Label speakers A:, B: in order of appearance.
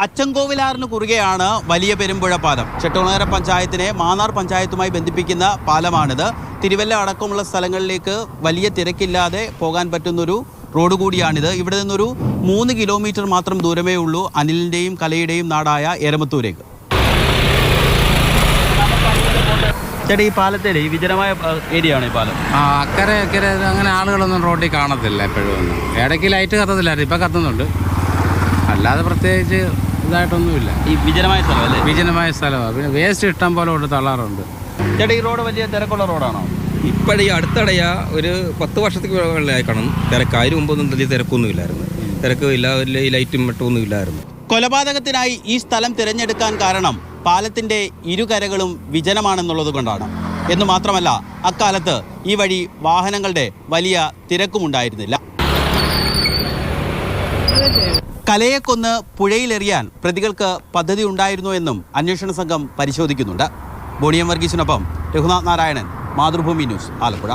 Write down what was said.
A: അച്ചൻകോവിലാറിന് കുറുകെയാണ് വലിയ പെരുമ്പുഴ പാലം. ചെട്ടോണകര പഞ്ചായത്തിനെ മാന്നാർ പഞ്ചായത്തുമായി ബന്ധിപ്പിക്കുന്ന പാലമാണിത്. തിരുവല്ല അടക്കമുള്ള സ്ഥലങ്ങളിലേക്ക് വലിയ തിരക്കില്ലാതെ പോകാൻ പറ്റുന്നൊരു റോഡ് കൂടിയാണിത്. ഇവിടെ നിന്നൊരു 3 കിലോമീറ്റർ മാത്രം ദൂരമേ ഉള്ളൂ അനിലിൻ്റെയും കലയുടെയും നാടായ എരമത്തൂരേക്ക്. ചേട്ടാ, ഈ പാലത്തേടെ ഈ വിജനമായ ഏരിയ ആണ് ഈ പാലം.
B: അക്കരെ അക്കരെ അങ്ങനെ ആളുകളൊന്നും റോഡിൽ കാണത്തില്ല. എപ്പോഴും ഒന്നും ഇടയ്ക്ക് ലൈറ്റ് കത്തത്തില്ലായിരുന്നു, ഇപ്പം കത്തുന്നുണ്ട്. അല്ലാതെ പ്രത്യേകിച്ച് ഇതായിട്ടൊന്നുമില്ല.
A: ഈ വിജനമായ സ്ഥലം അല്ലേ?
B: വിജനമായ സ്ഥലമാണ്. പിന്നെ വേസ്റ്റ് ഇഷ്ടം പോലെ കൊണ്ട് തള്ളാറുണ്ട്.
A: ചേട്ടാ, ഈ റോഡ് വലിയ തിരക്കുള്ള റോഡാണോ?
C: ഇപ്പോഴീ അടുത്തടയാ ഒരു 10 വർഷത്തേക്ക് വെള്ളമായി കാണും. തിരക്കായി മുമ്പൊന്നും വലിയ തിരക്കൊന്നുമില്ലായിരുന്നു. തിരക്കും ഇല്ല, വലിയ ലൈറ്റും വെട്ടമൊന്നും ഇല്ലായിരുന്നു.
A: കൊലപാതകത്തിനായി ഈ സ്ഥലം തിരഞ്ഞെടുക്കാൻ കാരണം പാലത്തിന്റെ ഇരുകരകളും വിജനമാണെന്നുള്ളത് കൊണ്ടാണ്. എന്നു മാത്രമല്ല, അക്കാലത്ത് ഈ വഴി വാഹനങ്ങളുടെ വലിയ തിരക്കുമുണ്ടായിരുന്നില്ല. കലയെ കൊന്ന് പുഴയിലെറിയാൻ പ്രതികൾക്ക് പദ്ധതി ഉണ്ടായിരുന്നു എന്നും അന്വേഷണ സംഘം പരിശോധിക്കുന്നുണ്ട്. ബോണിയം വർഗീസിനൊപ്പം രഘുനാഥ് നാരായണൻ, മാതൃഭൂമി ന്യൂസ്, ആലപ്പുഴ.